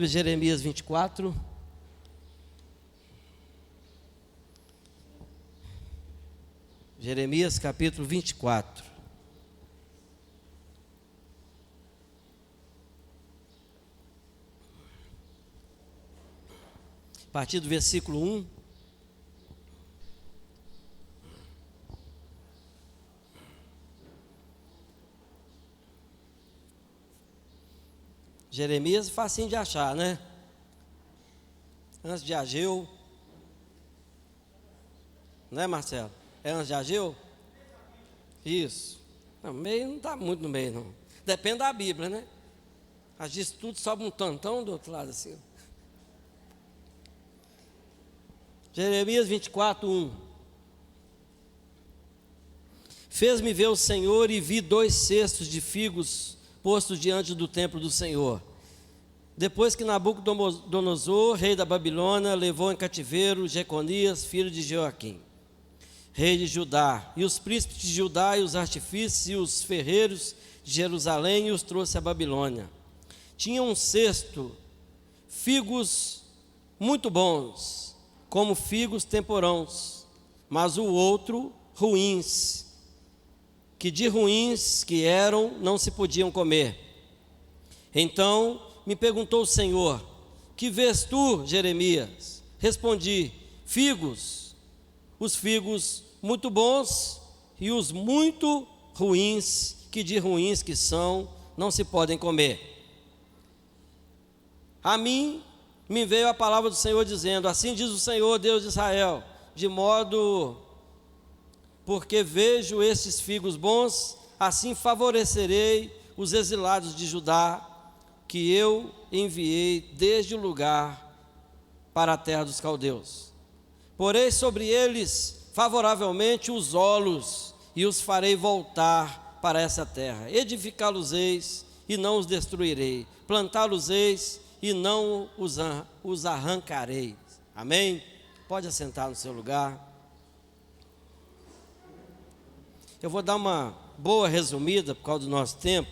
Jeremias 24. Jeremias capítulo 24. A partir do versículo 1. Jeremias é facinho de achar, né? Antes de Ageu. Né, Marcelo? É antes de Ageu? Isso. No meio não está muito no meio, não. Depende da Bíblia, né? Às vezes tudo sobe um tantão do outro lado assim. Jeremias 24, 1. Fez-me ver o Senhor e vi 2 cestos de figos postos diante do templo do Senhor. Depois que Nabucodonosor, rei da Babilônia, levou em cativeiro Jeconias, filho de Joaquim, rei de Judá, e os príncipes de Judá, e os artifícios, e os ferreiros de Jerusalém, e os trouxe à Babilônia. Tinha um cesto, figos muito bons, como figos temporãos, mas o outro ruins, que de ruins que eram, não se podiam comer. Então me perguntou o Senhor: que vês tu, Jeremias? Respondi: figos, os figos muito bons e os muito ruins, que de ruins que são, não se podem comer. A mim me veio a palavra do Senhor dizendo: assim diz o Senhor, Deus de Israel, de modo porque vejo estes figos bons, assim favorecerei os exilados de Judá, que eu enviei desde o lugar para a terra dos caldeus. Porei sobre eles favoravelmente os olhos, e os farei voltar para essa terra. Edificá-los-eis, e não os destruirei. Plantá-los-eis, e não os arrancarei. Amém? Pode assentar no seu lugar. Eu vou dar uma boa resumida por causa do nosso tempo,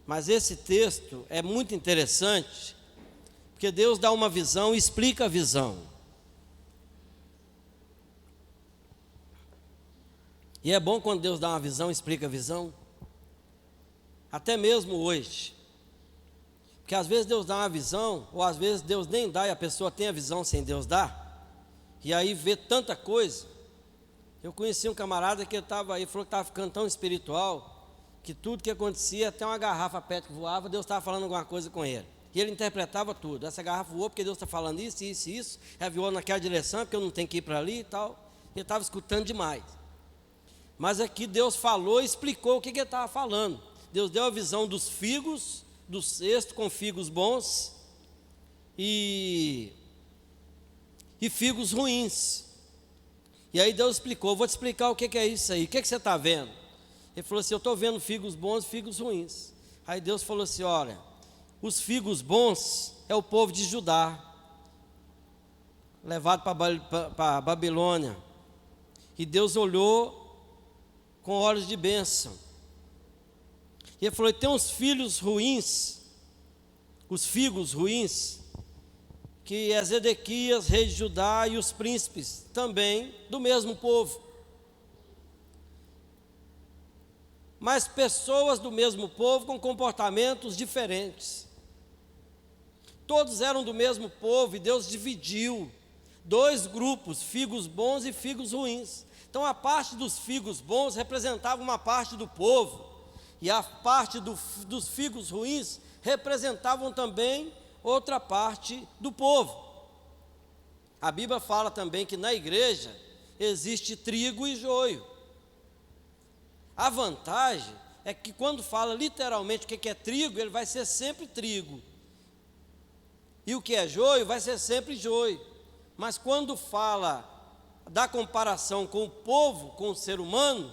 mas esse texto é muito interessante, porque Deus dá uma visão e explica a visão. E é bom quando Deus dá uma visão e explica a visão, até mesmo hoje, porque às vezes Deus dá uma visão, ou às vezes Deus nem dá e a pessoa tem a visão sem Deus dar, e aí vê tanta coisa. Eu conheci um camarada que estava aí, falou que estava ficando tão espiritual, que tudo que acontecia, até uma garrafa PET que voava, Deus estava falando alguma coisa com ele. E ele interpretava tudo. Essa garrafa voou porque Deus está falando isso, isso e isso. Ela voou naquela direção porque eu não tenho que ir para ali e tal. Ele estava escutando demais. Mas aqui Deus falou e explicou o que ele estava falando. Deus deu a visão dos figos, do cesto com figos bons e figos ruins. E aí Deus explicou: vou te explicar o que é isso aí, o que você está vendo? Ele falou assim: eu estou vendo figos bons e figos ruins. Aí Deus falou assim: olha, os figos bons é o povo de Judá, levado para a Babilônia. E Deus olhou com olhos de bênção. E ele falou: e tem uns filhos ruins, os figos ruins, que é Zedequias, rei de Judá, e os príncipes também do mesmo povo. Mas pessoas do mesmo povo com comportamentos diferentes. Todos eram do mesmo povo e Deus dividiu 2 grupos, figos bons e figos ruins. Então a parte dos figos bons representava uma parte do povo, e a parte dos figos ruins representavam também outra parte do povo. A Bíblia fala também que na igreja existe trigo e joio. A vantagem é que quando fala literalmente o que é trigo, ele vai ser sempre trigo, e o que é joio vai ser sempre joio. Mas quando fala da comparação com o povo, com o ser humano,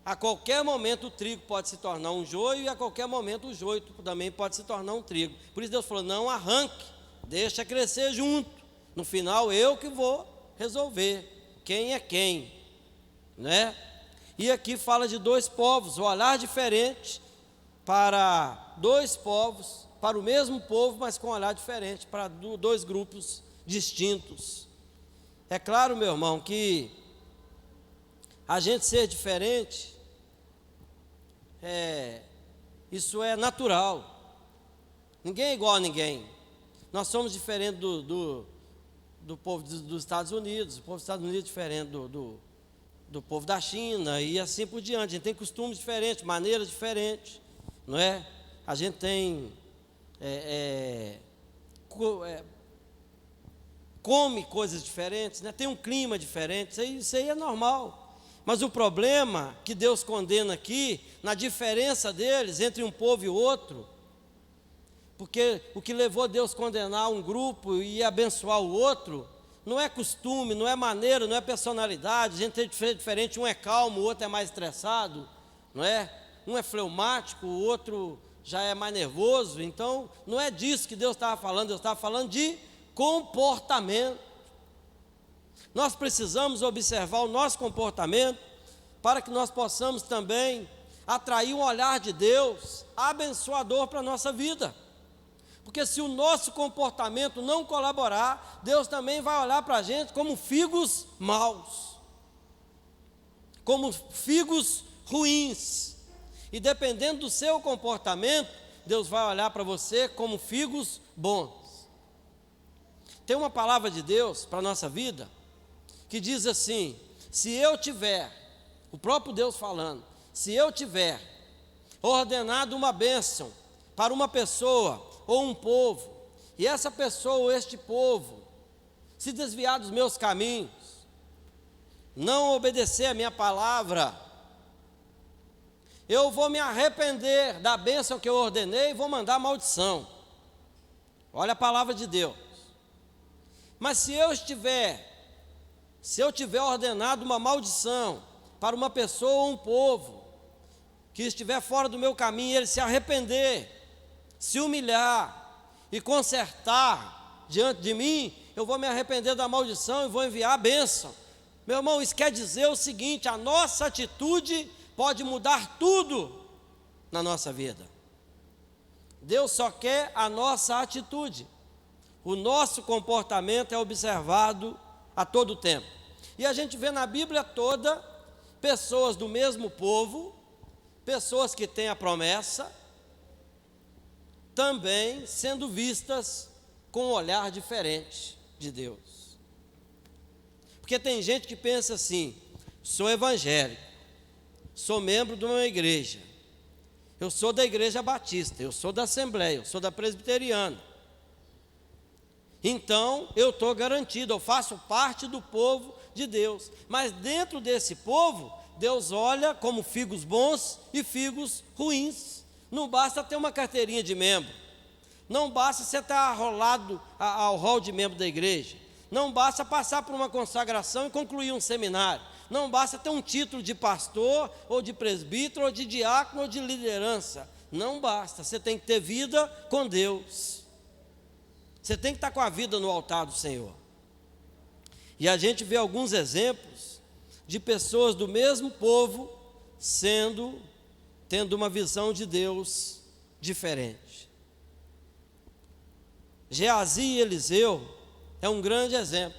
a qualquer momento o trigo pode se tornar um joio, e a qualquer momento o joio também pode se tornar um trigo. Por isso Deus falou: não arranque, deixa crescer junto. No final eu que vou resolver quem é quem, né? E aqui fala de 2 povos, o olhar diferente para 2 povos para o mesmo povo, mas com um olhar diferente, para dois grupos distintos. É claro, meu irmão, que a gente ser diferente, isso é natural. Ninguém é igual a ninguém. Nós somos diferentes do povo dos Estados Unidos, o povo dos Estados Unidos é diferente do povo da China e assim por diante. A gente tem costumes diferentes, maneiras diferentes, não é? A gente tem come coisas diferentes, né? Tem um clima diferente, isso aí é normal. Mas o problema que Deus condena aqui, na diferença deles entre um povo e outro, porque o que levou Deus a condenar um grupo e abençoar o outro, não é costume, não é maneira, não é personalidade. A gente é diferente, um é calmo, o outro é mais estressado, não é? Um é fleumático, o outro já é mais nervoso. Então, não é disso que Deus estava falando, Deus estava falando de comportamento. Nós precisamos observar o nosso comportamento para que nós possamos também atrair um olhar de Deus abençoador para a nossa vida. Porque se o nosso comportamento não colaborar, Deus também vai olhar para a gente como figos maus, como figos ruins. E dependendo do seu comportamento, Deus vai olhar para você como figos bons. Tem uma palavra de Deus para a nossa vida, que diz assim: se eu tiver, o próprio Deus falando, se eu tiver ordenado uma bênção para uma pessoa ou um povo, e essa pessoa ou este povo se desviar dos meus caminhos, não obedecer a minha palavra, eu vou me arrepender da bênção que eu ordenei e vou mandar maldição. Olha a palavra de Deus. Mas se eu tiver ordenado uma maldição para uma pessoa ou um povo que estiver fora do meu caminho, e ele se arrepender, se humilhar e consertar diante de mim, eu vou me arrepender da maldição e vou enviar a bênção. Meu irmão, isso quer dizer o seguinte: a nossa atitude pode mudar tudo na nossa vida. Deus só quer a nossa atitude. O nosso comportamento é observado a todo tempo. E a gente vê na Bíblia toda pessoas do mesmo povo, pessoas que têm a promessa, também sendo vistas com um olhar diferente de Deus. Porque tem gente que pensa assim: sou evangélico, sou membro de uma igreja, eu sou da igreja batista, eu sou da assembleia, eu sou da presbiteriana, então eu estou garantido, eu faço parte do povo de Deus. Mas dentro desse povo, Deus olha como figos bons e figos ruins. Não basta ter uma carteirinha de membro, não basta você estar arrolado ao rol de membro da igreja, não basta passar por uma consagração e concluir um seminário, não basta ter um título de pastor, ou de presbítero, ou de diácono, ou de liderança. Não basta, você tem que ter vida com Deus. Você tem que estar com a vida no altar do Senhor. E a gente vê alguns exemplos de pessoas do mesmo povo tendo uma visão de Deus diferente. Geazi e Eliseu é um grande exemplo.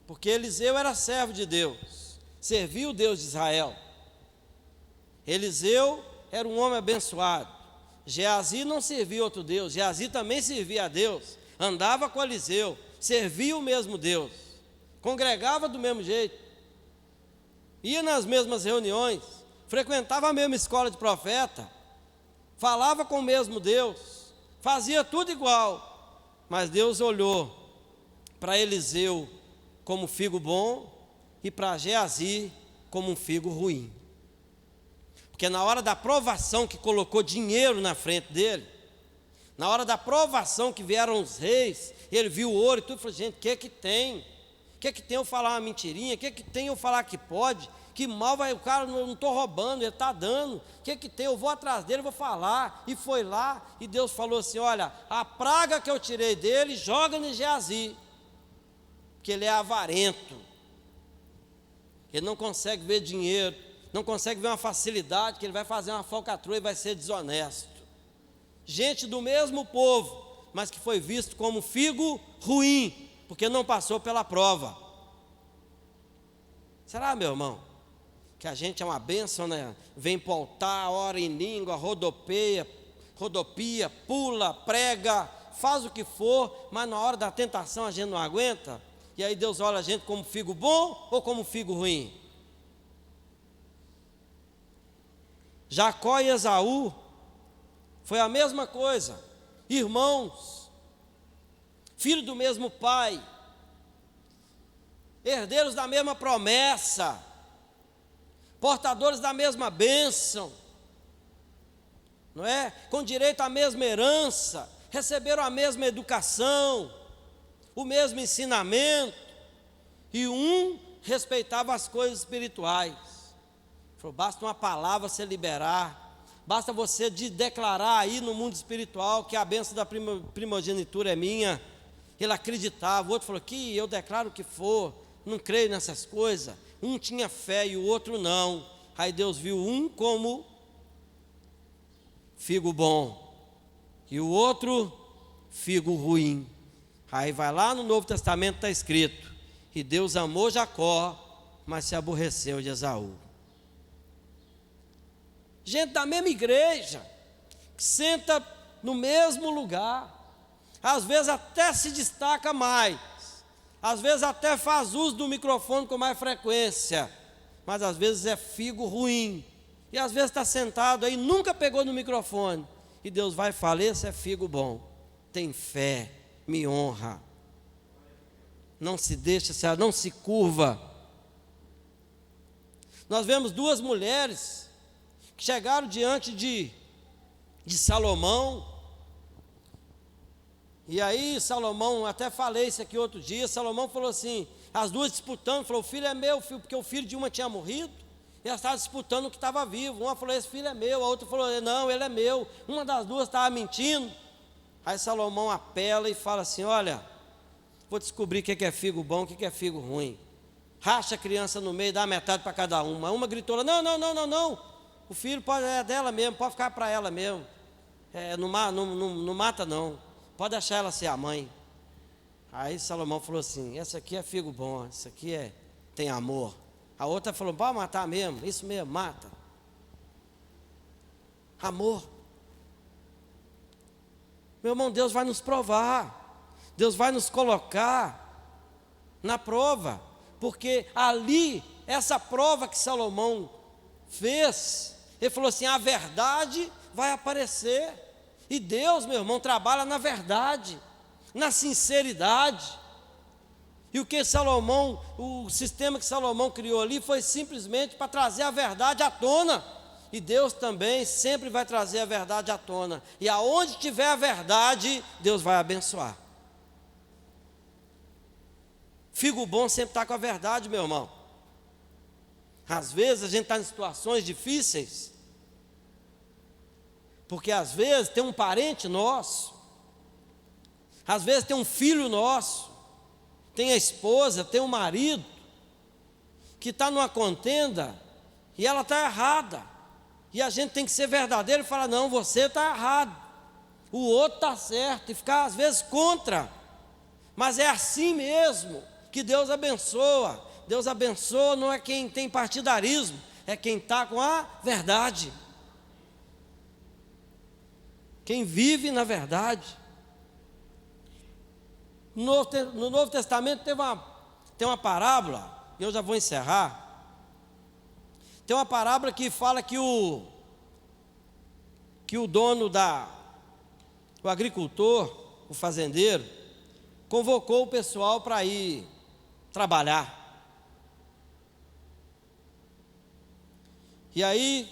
Porque Eliseu era servo de Deus, servia o Deus de Israel. Eliseu era um homem abençoado. Geazi não servia outro Deus, Geazi também servia a Deus, andava com Eliseu, servia o mesmo Deus, congregava do mesmo jeito, ia nas mesmas reuniões, frequentava a mesma escola de profeta, falava com o mesmo Deus, fazia tudo igual. Mas Deus olhou para Eliseu como figo bom e para Geazi como um figo ruim. Porque na hora da provação que colocou dinheiro na frente dele, na hora da provação que vieram os reis, ele viu o ouro e tudo, falou: gente, o que tem? O que tem eu falar uma mentirinha? O que tem eu falar que pode? Que mal vai, o cara, não estou roubando, ele está dando. O que tem? Eu vou atrás dele, vou falar. E foi lá, e Deus falou assim: olha, a praga que eu tirei dele, joga no Geazi, porque ele é avarento, ele não consegue ver dinheiro, não consegue ver uma facilidade, que ele vai fazer uma falcatrua e vai ser desonesto. gente do mesmo povo, mas que foi visto como figo ruim, porque não passou pela prova. Será, meu irmão, que a gente é uma bênção, né? Vem para o altar, ora em língua, rodopia, pula, prega, faz o que for, mas na hora da tentação a gente não aguenta? E aí Deus olha a gente como figo bom ou como figo ruim? Jacó e Esaú foi a mesma coisa, irmãos, filhos do mesmo pai, herdeiros da mesma promessa, portadores da mesma bênção, não é? Com direito à mesma herança, receberam a mesma educação, o mesmo ensinamento, e um respeitava as coisas espirituais. Falou, basta uma palavra você liberar, basta você declarar aí no mundo espiritual que a bênção da primogenitura é minha. Ele acreditava, o outro falou, que eu declaro o que for, não creio nessas coisas. Um tinha fé e o outro não. Aí Deus viu um como figo bom e o outro figo ruim. Aí vai lá no Novo Testamento, está escrito, e Deus amou Jacó, mas se aborreceu de Esaú. Gente da mesma igreja, que senta no mesmo lugar, às vezes até se destaca mais, às vezes até faz uso do microfone com mais frequência, mas às vezes é figo ruim, e às vezes está sentado aí, nunca pegou no microfone, e Deus vai falar, esse é figo bom, tem fé, me honra, não se deixa, não se curva. Nós vemos duas mulheres que chegaram diante de Salomão, e aí Salomão, até falei isso aqui outro dia, Salomão falou assim, as duas disputando, falou, o filho é meu, porque o filho de uma tinha morrido, e elas estavam disputando o que estava vivo, uma falou, esse filho é meu, a outra falou, não, ele é meu, uma das duas estava mentindo. Aí Salomão apela e fala assim, olha, vou descobrir o que é figo bom, o que é figo ruim, racha a criança no meio, dá metade para cada uma gritou, não, o filho é dela mesmo, pode ficar para ela mesmo, não mata não, pode deixar ela ser a mãe. Aí Salomão falou assim, essa aqui é figo bom, essa aqui tem amor. A outra falou, pode matar mesmo, isso mesmo, mata. Amor. Meu irmão, Deus vai nos provar, Deus vai nos colocar na prova, porque ali, essa prova que Salomão fez, ele falou assim, a verdade vai aparecer, e Deus, meu irmão, trabalha na verdade, na sinceridade, e o sistema que Salomão criou ali, foi simplesmente para trazer a verdade à tona, e Deus também sempre vai trazer a verdade à tona, e aonde tiver a verdade, Deus vai abençoar. Figo bom sempre está com a verdade, meu irmão. Às vezes a gente está em situações difíceis, porque às vezes tem um parente nosso, às vezes tem um filho nosso, tem a esposa, tem o marido, que está numa contenda, e ela está errada, e a gente tem que ser verdadeiro e falar, não, você está errado, o outro está certo, e ficar às vezes contra, mas é assim mesmo que Deus abençoa. Deus abençoa não é quem tem partidarismo, é quem está com a verdade, quem vive na verdade. No Novo Testamento tem uma parábola, e eu já vou encerrar. Tem uma parábola que fala que o dono o agricultor, o fazendeiro, convocou o pessoal para ir trabalhar. E aí,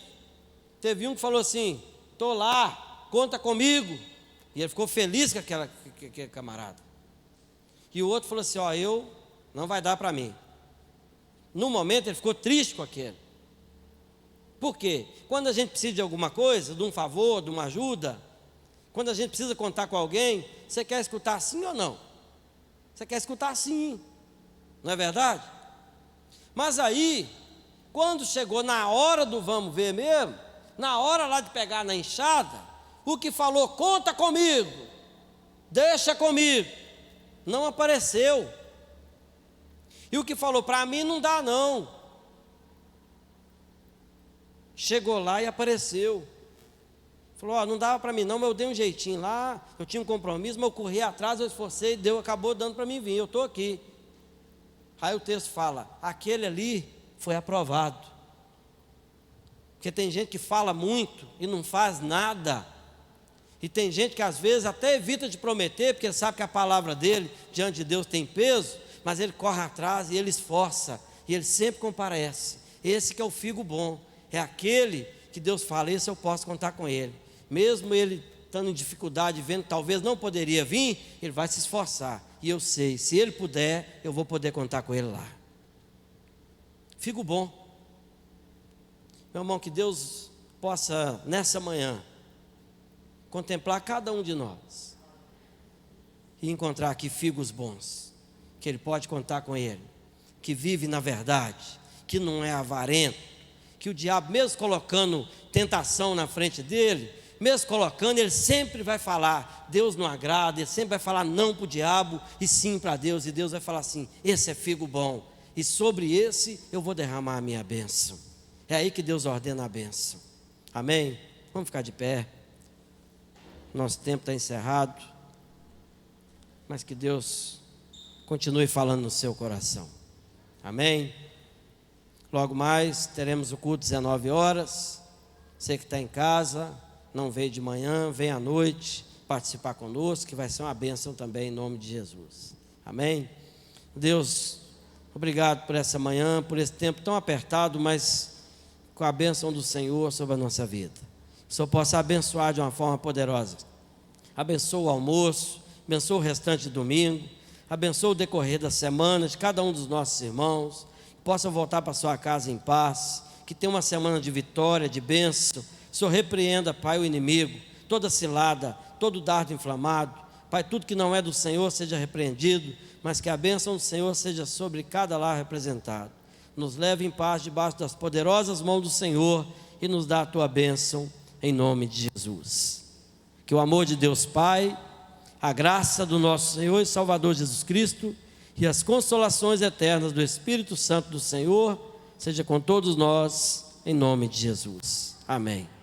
teve um que falou assim, estou lá, conta comigo. E ele ficou feliz com aquele camarada. E o outro falou assim, não vai dar para mim. No momento ele ficou triste com aquele. Por quê? Quando a gente precisa de alguma coisa, de um favor, de uma ajuda, quando a gente precisa contar com alguém, você quer escutar sim ou não? Você quer escutar sim, não é verdade? Mas aí, quando chegou na hora do vamos ver mesmo, na hora lá de pegar na enxada, O que falou, conta comigo, deixa comigo, não apareceu. E o que falou, para mim não dá não, chegou lá e apareceu. Falou, ó, não dava para mim não, mas eu dei um jeitinho lá, eu tinha um compromisso, mas eu corri atrás, eu esforcei, Deus acabou dando para mim vir, eu estou aqui. Aí o texto fala, aquele ali foi aprovado. Porque tem gente que fala muito e não faz nada. E tem gente que às vezes até evita de prometer, porque sabe que a palavra dele diante de Deus tem peso, mas ele corre atrás e ele esforça, e ele sempre comparece. Esse que é o figo bom, é aquele que Deus fala, esse eu posso contar com ele. Mesmo ele estando em dificuldade, vendo que talvez não poderia vir, ele vai se esforçar. E eu sei, se ele puder, eu vou poder contar com ele lá. Figo bom. Meu irmão, que Deus possa, nessa manhã, contemplar cada um de nós e encontrar aqui figos bons, que ele pode contar com ele, que vive na verdade, que não é avarento, que o diabo, mesmo colocando tentação na frente dele, mesmo colocando, ele sempre vai falar, Deus não agrada, ele sempre vai falar não para o diabo e sim para Deus, e Deus vai falar assim, esse é figo bom, e sobre esse eu vou derramar a minha bênção. É aí que Deus ordena a bênção. Amém? Vamos ficar de pé. Nosso tempo está encerrado, mas que Deus continue falando no seu coração. Amém? Logo mais teremos o culto 19 horas. Você que está em casa, não veio de manhã, vem à noite participar conosco, que vai ser uma bênção também em nome de Jesus. Amém? Deus, obrigado por essa manhã, por esse tempo tão apertado, mas com a bênção do Senhor sobre a nossa vida. Que o Senhor possa abençoar de uma forma poderosa. Abençoa o almoço, abençoa o restante de domingo, abençoa o decorrer da semana de cada um dos nossos irmãos, que possam voltar para sua casa em paz, que tenha uma semana de vitória, de bênção. O Senhor repreenda, Pai, o inimigo, toda cilada, todo dardo inflamado. Pai, tudo que não é do Senhor seja repreendido, mas que a bênção do Senhor seja sobre cada lar representado. Nos leve em paz debaixo das poderosas mãos do Senhor e nos dá a tua bênção em nome de Jesus. Que o amor de Deus Pai, a graça do nosso Senhor e Salvador Jesus Cristo e as consolações eternas do Espírito Santo do Senhor seja com todos nós, em nome de Jesus. Amém.